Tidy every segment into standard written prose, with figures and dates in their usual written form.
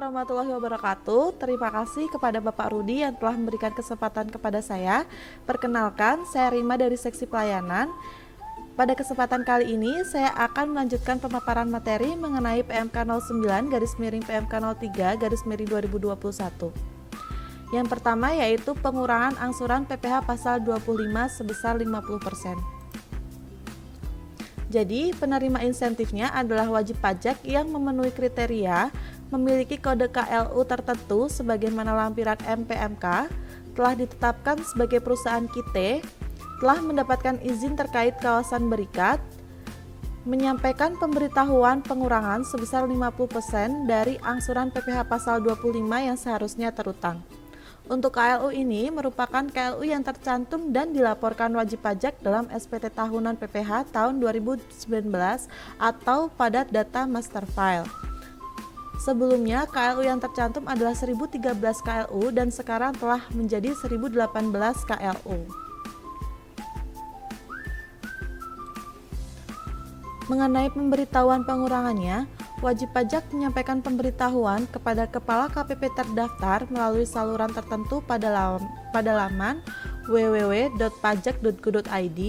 warahmatullahi wabarakatuh. Terima kasih kepada Bapak Rudi yang telah memberikan kesempatan kepada saya. Perkenalkan, saya Rima dari Seksi Pelayanan. Pada kesempatan kali ini, saya akan melanjutkan pemaparan materi mengenai PMK 09 PMK 03 2021. Yang pertama yaitu pengurangan angsuran PPh pasal 25 sebesar 50%. Jadi, penerima insentifnya adalah wajib pajak yang memenuhi kriteria, memiliki kode KLU tertentu sebagaimana lampiran MPMK, telah ditetapkan sebagai perusahaan KIT, telah mendapatkan izin terkait kawasan berikat, menyampaikan pemberitahuan pengurangan sebesar 50% dari angsuran PPh pasal 25 yang seharusnya terutang. Untuk KLU ini merupakan KLU yang tercantum dan dilaporkan wajib pajak dalam SPT tahunan PPh tahun 2019 atau pada data master file. Sebelumnya KLU yang tercantum adalah 1013 KLU dan sekarang telah menjadi 1018 KLU. Mengenai pemberitahuan pengurangannya, wajib pajak menyampaikan pemberitahuan kepada Kepala KPP terdaftar melalui saluran tertentu pada laman www.pajak.go.id.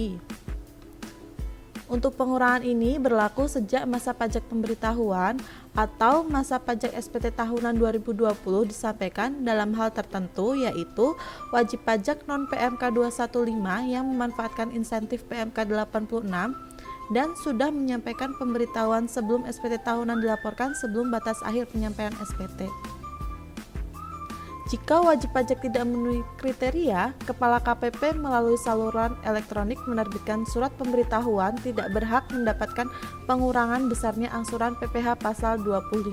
Untuk pengurangan ini berlaku sejak masa pajak pemberitahuan atau masa pajak SPT tahunan 2020 disampaikan dalam hal tertentu, yaitu wajib pajak non-PMK 215 yang memanfaatkan insentif PMK 86 dan sudah menyampaikan pemberitahuan sebelum SPT tahunan dilaporkan sebelum batas akhir penyampaian SPT. Jika wajib pajak tidak memenuhi kriteria, Kepala KPP melalui saluran elektronik menerbitkan surat pemberitahuan tidak berhak mendapatkan pengurangan besarnya angsuran PPh pasal 25.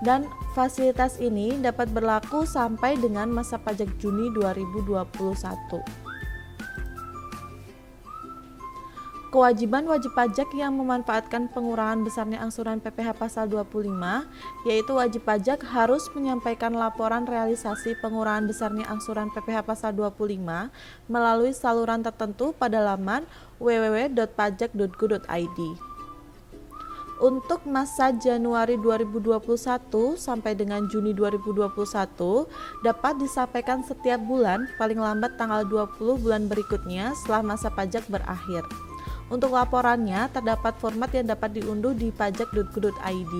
Dan fasilitas ini dapat berlaku sampai dengan masa pajak Juni 2021. Kewajiban wajib pajak yang memanfaatkan pengurangan besarnya angsuran PPh pasal 25, yaitu wajib pajak harus menyampaikan laporan realisasi pengurangan besarnya angsuran PPh pasal 25 melalui saluran tertentu pada laman www.pajak.go.id. Untuk masa Januari 2021 sampai dengan Juni 2021 dapat disampaikan setiap bulan paling lambat tanggal 20 bulan berikutnya setelah masa pajak berakhir. Untuk laporannya, terdapat format yang dapat diunduh di pajak.go.id.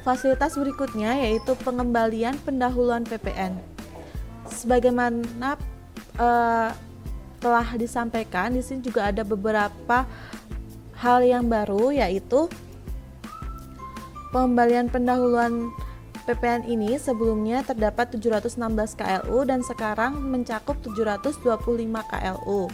Fasilitas berikutnya yaitu pengembalian pendahuluan PPN. Sebagaimana telah disampaikan, di sini juga ada beberapa hal yang baru, yaitu pengembalian pendahuluan PPN ini sebelumnya terdapat 716 KLU dan sekarang mencakup 725 KLU.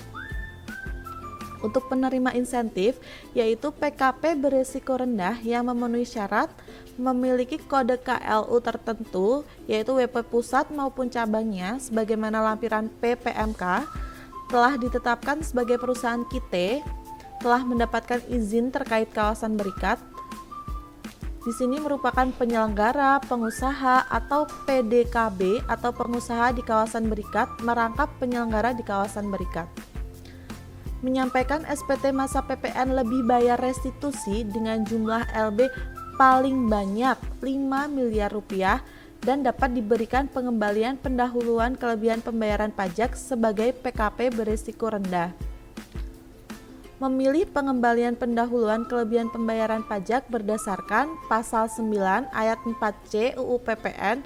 Untuk penerima insentif, yaitu PKP berisiko rendah yang memenuhi syarat, memiliki kode KLU tertentu, yaitu WP pusat maupun cabangnya, sebagaimana lampiran PPMK, telah ditetapkan sebagai perusahaan KIT, telah mendapatkan izin terkait kawasan berikat. Di sini merupakan penyelenggara, pengusaha, atau PDKB atau pengusaha di kawasan berikat merangkap penyelenggara di kawasan berikat. Menyampaikan SPT masa PPN lebih bayar restitusi dengan jumlah LB paling banyak 5 miliar rupiah dan dapat diberikan pengembalian pendahuluan kelebihan pembayaran pajak sebagai PKP berisiko rendah. Memilih pengembalian pendahuluan kelebihan pembayaran pajak berdasarkan pasal 9 ayat 4C UU PPN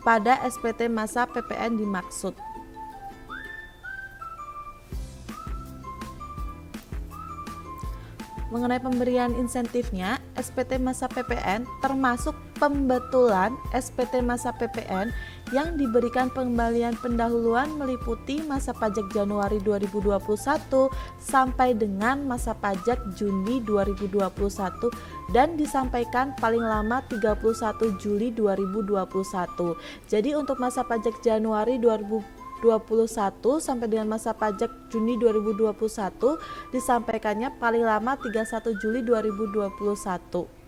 pada SPT masa PPN dimaksud. Mengenai pemberian insentifnya, SPT masa PPN termasuk pembetulan SPT masa PPN yang diberikan pengembalian pendahuluan meliputi masa pajak Januari 2021 sampai dengan masa pajak Juni 2021 dan disampaikan paling lama 31 Juli 2021. Jadi untuk masa pajak Januari 2021 sampai dengan masa pajak Juni 2021 disampaikannya paling lama 31 Juli 2021.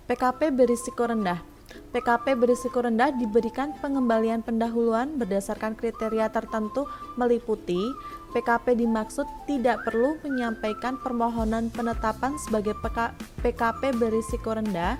PKP berisiko rendah. PKP berisiko rendah diberikan pengembalian pendahuluan berdasarkan kriteria tertentu meliputi PKP dimaksud tidak perlu menyampaikan permohonan penetapan sebagai PKP berisiko rendah.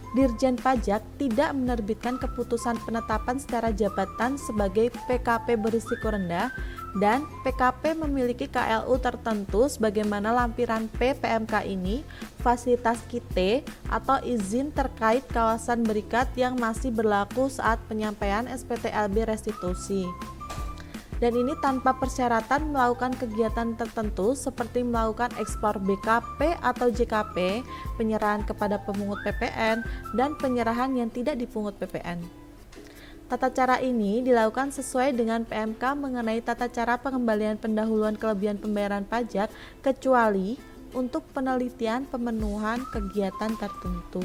Dirjen Pajak tidak menerbitkan keputusan penetapan secara jabatan sebagai PKP berisiko rendah dan PKP memiliki KLU tertentu sebagaimana lampiran P PMK ini, fasilitas KIT atau izin terkait kawasan berikat yang masih berlaku saat penyampaian SPTLB restitusi. Dan ini tanpa persyaratan melakukan kegiatan tertentu seperti melakukan ekspor BKP atau JKP, penyerahan kepada pemungut PPN, dan penyerahan yang tidak dipungut PPN. Tata cara ini dilakukan sesuai dengan PMK mengenai tata cara pengembalian pendahuluan kelebihan pembayaran pajak kecuali untuk penelitian pemenuhan kegiatan tertentu.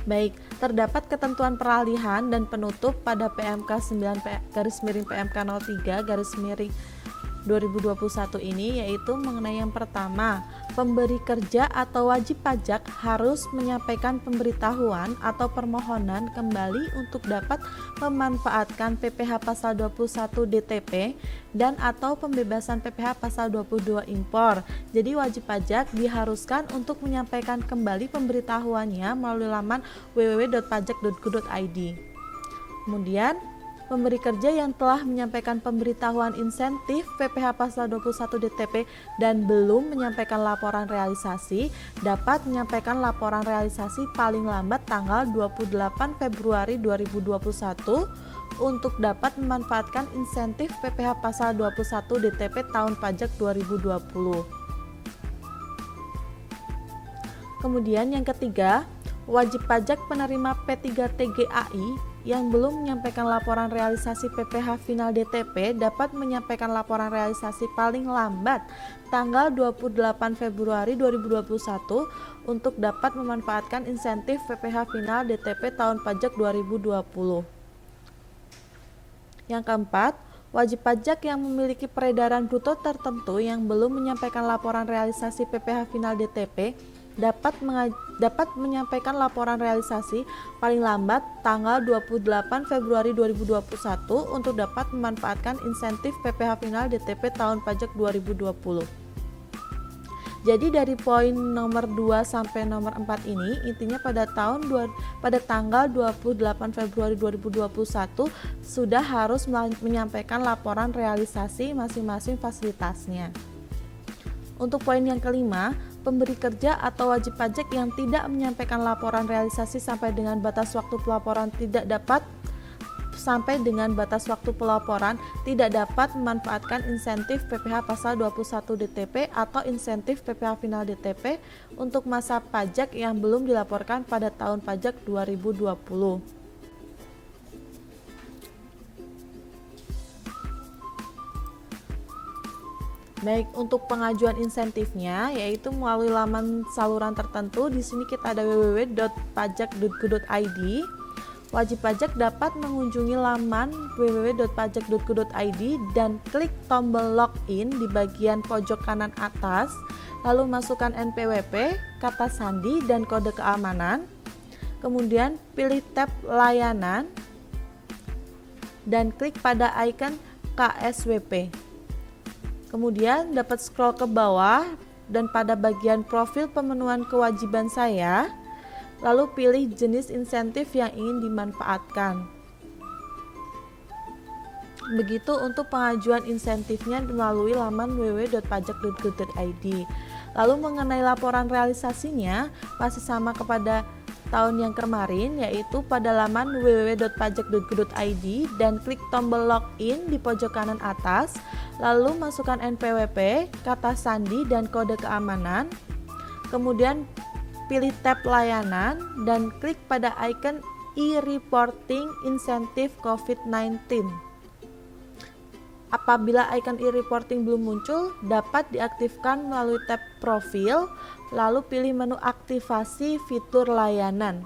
Baik, terdapat ketentuan peralihan dan penutup pada PMK 9/PMK 03/2021 ini, yaitu mengenai yang pertama, pemberi kerja atau wajib pajak harus menyampaikan pemberitahuan atau permohonan kembali untuk dapat memanfaatkan PPh pasal 21 DTP dan atau pembebasan PPh pasal 22 impor. Jadi wajib pajak diharuskan untuk menyampaikan kembali pemberitahuannya melalui laman www.pajak.go.id. Kemudian pemberi kerja yang telah menyampaikan pemberitahuan insentif PPh pasal 21 DTP dan belum menyampaikan laporan realisasi dapat menyampaikan laporan realisasi paling lambat tanggal 28 Februari 2021 untuk dapat memanfaatkan insentif PPh pasal 21 DTP tahun pajak 2020. Kemudian yang ketiga, wajib pajak penerima P3TGAI yang belum menyampaikan laporan realisasi PPh final DTP dapat menyampaikan laporan realisasi paling lambat tanggal 28 Februari 2021 untuk dapat memanfaatkan insentif PPh final DTP tahun pajak 2020. Yang keempat, wajib pajak yang memiliki peredaran bruto tertentu yang belum menyampaikan laporan realisasi PPh final DTP dapat menyampaikan laporan realisasi paling lambat tanggal 28 Februari 2021 untuk dapat memanfaatkan insentif PPh final DTP tahun pajak 2020. Jadi dari poin nomor 2 sampai nomor 4 ini intinya pada tanggal 28 Februari 2021 sudah harus menyampaikan laporan realisasi masing-masing fasilitasnya. Untuk poin yang kelima, pemberi kerja atau wajib pajak yang tidak menyampaikan laporan realisasi sampai dengan batas waktu pelaporan tidak dapat memanfaatkan insentif PPh pasal 21 DTP atau insentif PPh final DTP untuk masa pajak yang belum dilaporkan pada tahun pajak 2020. Baik, untuk pengajuan insentifnya yaitu melalui laman saluran tertentu. Di sini kita ada www.pajak.go.id. Wajib pajak dapat mengunjungi laman www.pajak.go.id dan klik tombol login di bagian pojok kanan atas, lalu masukkan NPWP, kata sandi dan kode keamanan. Kemudian pilih tab layanan dan klik pada icon KSWP. Kemudian dapat scroll ke bawah dan pada bagian profil pemenuhan kewajiban saya, lalu pilih jenis insentif yang ingin dimanfaatkan. Begitu untuk pengajuan insentifnya melalui laman www.pajak.go.id. Lalu mengenai laporan realisasinya masih sama kepada tahun yang kemarin, yaitu pada laman www.pajak.go.id dan klik tombol login di pojok kanan atas, lalu masukkan NPWP, kata sandi dan kode keamanan. Kemudian pilih tab layanan dan klik pada icon e-reporting insentif COVID-19. Apabila icon e-reporting belum muncul, dapat diaktifkan melalui tab profil, lalu pilih menu aktivasi fitur layanan.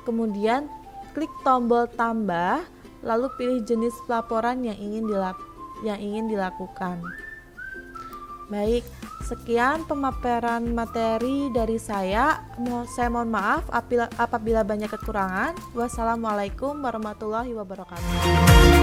Kemudian klik tombol tambah, lalu pilih jenis pelaporan yang ingin dilakukan. Baik, sekian pemaparan materi dari saya. Saya mohon maaf apabila banyak kekurangan. Wassalamualaikum warahmatullahi wabarakatuh.